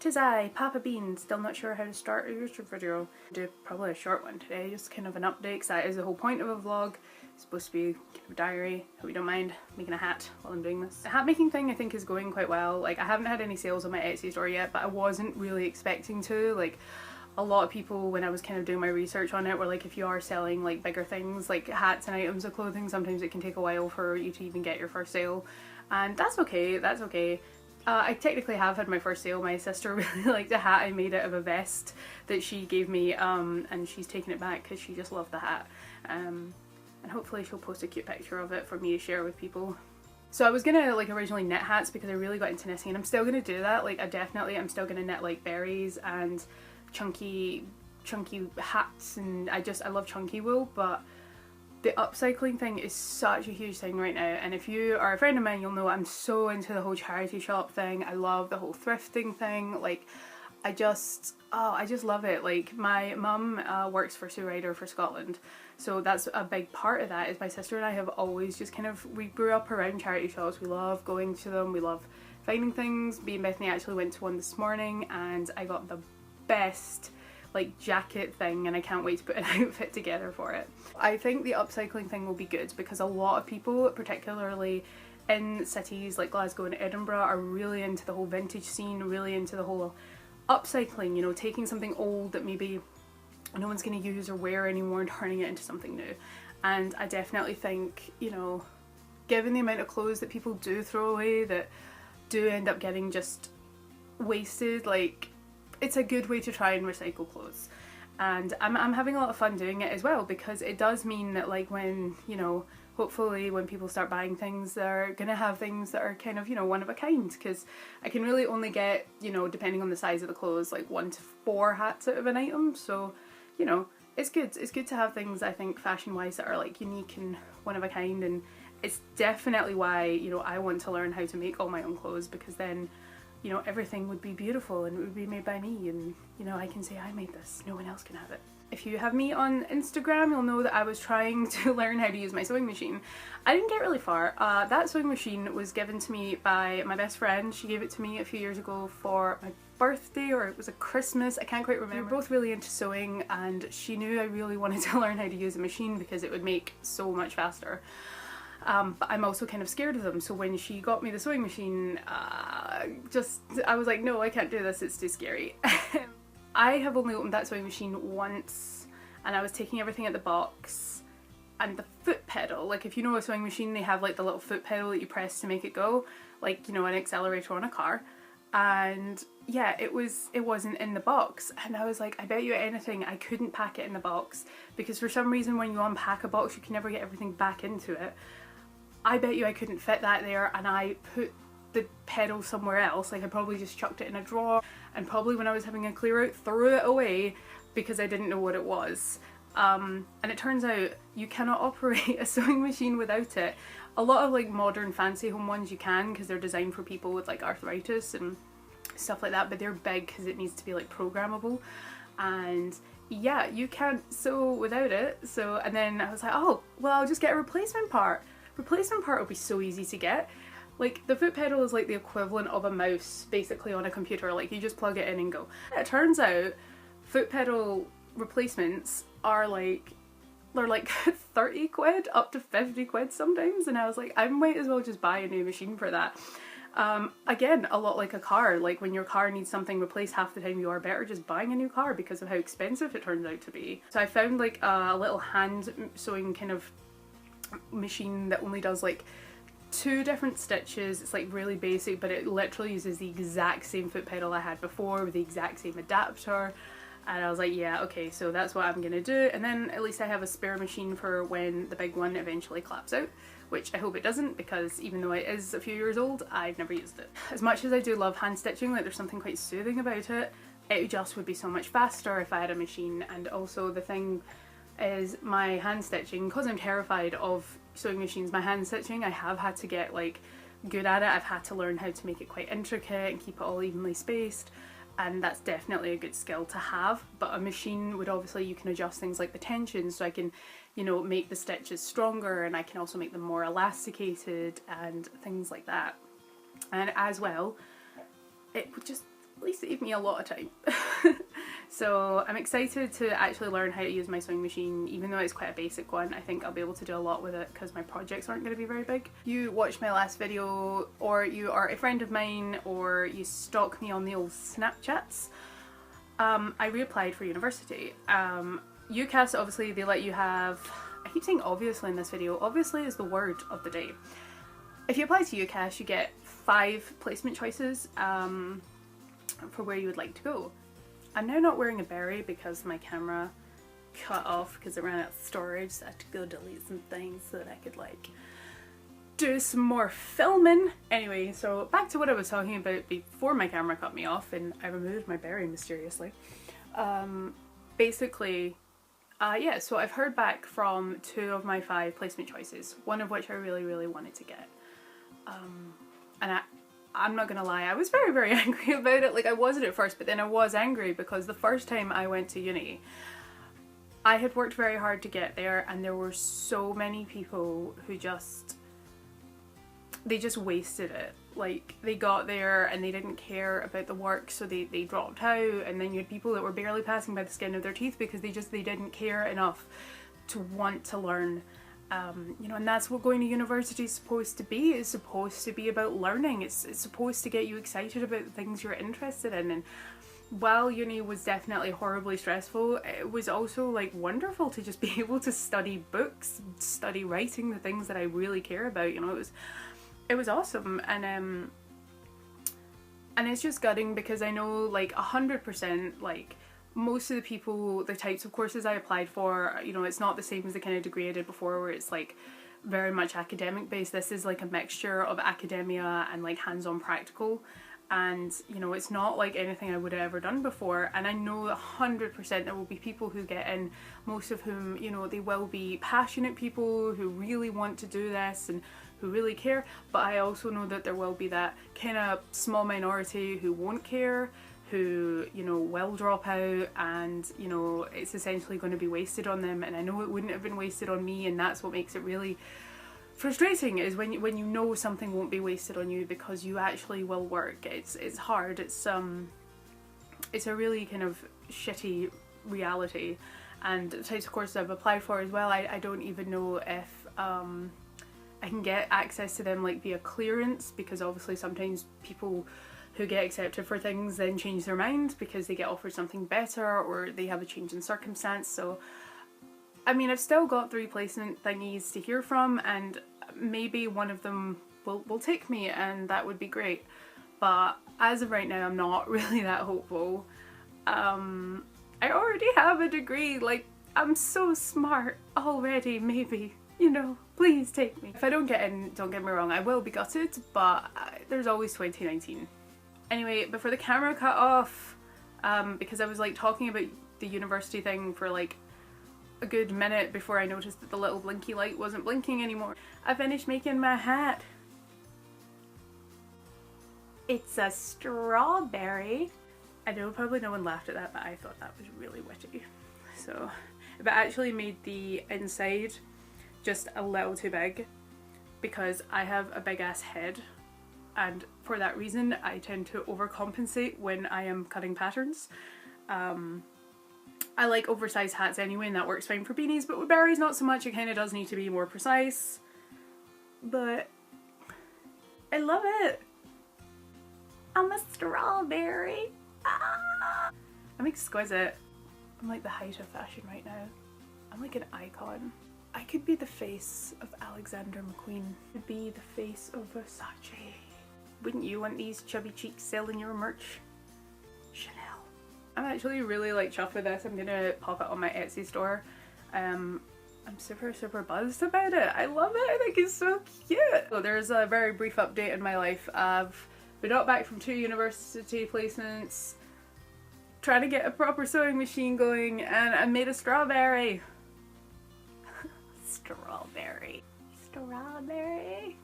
'Tis I, Papa Bean, still not sure how to start a YouTube video. Do probably a short one today, just kind of an update, because that is the whole point of a vlog. It's supposed to be kind of a diary. Hope you don't mind making a hat while I'm doing this. The hat making thing I think is going quite well. Like, I haven't had any sales on my Etsy store yet, but I wasn't really expecting to. Like, a lot of people, when I was kind of doing my research on it, were like, if you are selling like bigger things like hats and items of clothing, sometimes it can take a while for you to even get your first sale, and that's okay, that's okay. I technically have had my first sale. My sister really liked a hat I made out of a vest that she gave me, and she's taken it back because she just loved the hat, and hopefully she'll post a cute picture of it for me to share with people. So I was gonna like originally knit hats because I really got into knitting, and I'm still gonna do that. Like, I'm still gonna knit like berries and chunky hats, and I love chunky wool. But the upcycling thing is such a huge thing right now, and if you are a friend of mine, you'll know I'm so into the whole charity shop thing. I love the whole thrifting thing. Like, I just love it. Like, my mum works for Sue Ryder for Scotland, so that's a big part of that. Is my sister and I have always just kind of, we grew up around charity shops. We love going to them, we love finding things. Me and Bethany actually went to one this morning, and I got the best like jacket thing, and I can't wait to put an outfit together for it. I think the upcycling thing will be good because a lot of people, particularly in cities like Glasgow and Edinburgh, are really into the whole vintage scene, really into the whole upcycling, you know, taking something old that maybe no one's going to use or wear anymore and turning it into something new. And I definitely think, you know, given the amount of clothes that people do throw away that do end up getting just wasted, like, it's a good way to try and recycle clothes. And I'm having a lot of fun doing it as well, because it does mean that, like, when, you know, hopefully when people start buying things, they're gonna have things that are kind of, you know, one of a kind, because I can really only get, you know, depending on the size of the clothes, like 1 to 4 hats out of an item. So, you know, it's good to have things, I think, fashion wise, that are like unique and one of a kind. And it's definitely why, you know, I want to learn how to make all my own clothes, because then, you know, everything would be beautiful and it would be made by me, and, you know, I can say I made this, no one else can have it. If you have me on Instagram, you'll know that I was trying to learn how to use my sewing machine. I didn't get really far. That sewing machine was given to me by my best friend. She gave it to me a few years ago for my birthday, or it was a Christmas, I can't quite remember. We were both really into sewing, and she knew I really wanted to learn how to use a machine because it would make so much faster. But I'm also kind of scared of them, so when she got me the sewing machine, I was like, no, I can't do this, it's too scary. I have only opened that sewing machine once, and I was taking everything out the box, and the foot pedal, like, if you know a sewing machine, they have like the little foot pedal that you press to make it go, like, you know, an accelerator on a car. And yeah, it wasn't in the box, and I was like, I bet you anything I couldn't pack it in the box, because for some reason when you unpack a box you can never get everything back into it. I bet you I couldn't fit that there, and I put the pedal somewhere else. Like, I probably just chucked it in a drawer, and probably when I was having a clear out threw it away because I didn't know what it was. And it turns out you cannot operate a sewing machine without it. A lot of like modern fancy home ones you can, because they're designed for people with like arthritis and stuff like that, but they're big because it needs to be like programmable, and yeah, you can't sew without it. So, and then I was like, oh well, I'll just get a replacement part. Replacement part will be so easy to get. Like, the foot pedal is like the equivalent of a mouse basically on a computer. Like, you just plug it in and go. It turns out foot pedal replacements are like, they're like 30 quid up to 50 quid sometimes, and I was like, I might as well just buy a new machine for that. Again, a lot like a car. Like, when your car needs something replaced, half the time you are better just buying a new car because of how expensive it turns out to be. So I found like a little hand sewing kind of machine that only does like 2 different stitches. It's like really basic, but it literally uses the exact same foot pedal I had before with the exact same adapter. And I was like, yeah, okay, so that's what I'm gonna do. And then at least I have a spare machine for when the big one eventually claps out, which I hope it doesn't, because even though it is a few years old, I've never used it. As much as I do love hand stitching, like, there's something quite soothing about it, it just would be so much faster if I had a machine. And also the thing is, my hand stitching, because I'm terrified of sewing machines, my hand stitching, I have had to get like good at it. I've had to learn how to make it quite intricate and keep it all evenly spaced, and that's definitely a good skill to have. But a machine would, obviously, you can adjust things like the tension, so I can, you know, make the stitches stronger, and I can also make them more elasticated and things like that. And as well, it would just really saved me a lot of time. So I'm excited to actually learn how to use my sewing machine, even though it's quite a basic one. I think I'll be able to do a lot with it because my projects aren't going to be very big. You watched my last video, or you are a friend of mine, or you stalk me on the old Snapchats. I reapplied for university. UCAS, obviously they let you have, I keep saying obviously in this video, obviously is the word of the day. If you apply to UCAS, you get 5 placement choices for where you would like to go. I'm now not wearing a berry because my camera cut off because it ran out of storage, so I had to go delete some things so that I could like do some more filming. Anyway, so back to what I was talking about before my camera cut me off and I removed my berry mysteriously. Basically, yeah, so I've heard back from 2 of my 5 placement choices, one of which I really wanted to get. And I'm not gonna lie, I was very angry about it. Like, I wasn't at first, but then I was angry because the first time I went to uni, I had worked very hard to get there, and there were so many people who they just wasted it. Like, they got there and they didn't care about the work, so they dropped out, and then you had people that were barely passing by the skin of their teeth because they didn't care enough to want to learn. You know, and that's what going to university is supposed to be. It's supposed to be about learning. It's supposed to get you excited about the things you're interested in. And while uni was definitely horribly stressful, it was also like wonderful to just be able to study books, study writing, the things that I really care about. You know, it was awesome. And it's just gutting because I know like 100% like most of the people, the types of courses I applied for, you know, it's not the same as the kind of degree I did before where it's like very much academic based. This is like a mixture of academia and like hands-on practical, and you know, it's not like anything I would have ever done before. And I know 100% there will be people who get in, most of whom, you know, they will be passionate people who really want to do this and who really care, but I also know that there will be that kind of small minority who won't care, who, you know, will drop out, and you know, it's essentially going to be wasted on them. And I know it wouldn't have been wasted on me, and that's what makes it really frustrating, is when you know something won't be wasted on you because you actually will work. It's hard. It's a really kind of shitty reality. And the types of courses I've applied for as well, I don't even know if I can get access to them like via clearance, because obviously sometimes people who get accepted for things then change their mind because they get offered something better or they have a change in circumstance. So I mean, I've still got 3 placement thingies to hear from, and maybe one of them will take me, and that would be great. But as of right now, I'm not really that hopeful. I already have a degree, like, I'm so smart already, maybe, you know, please take me. If I don't get in, don't get me wrong, I will be gutted, but there's always 2019. Anyway, before the camera cut off, because I was like talking about the university thing for like a good minute before I noticed that the little blinky light wasn't blinking anymore, I finished making my hat. It's a strawberry. I know probably no one laughed at that, but I thought that was really witty. So, but I actually made the inside just a little too big because I have a big ass head, and for that reason I tend to overcompensate when I am cutting patterns. I like oversized hats anyway, and that works fine for beanies, but with berries not so much. It kind of does need to be more precise, but I love it. I'm a strawberry. Ah! I'm exquisite. I'm like the height of fashion right now. I'm like an icon. I could be the face of Alexander McQueen. I could be the face of Versace. Wouldn't you want these chubby cheeks selling your merch? Chanel. I'm actually really like chuffed with this. I'm gonna pop it on my Etsy store. I'm super buzzed about it. I love it. I think it's so cute. So there's a very brief update in my life. I've been out back from 2 university placements, trying to get a proper sewing machine going, and I made a strawberry. Strawberry. Strawberry.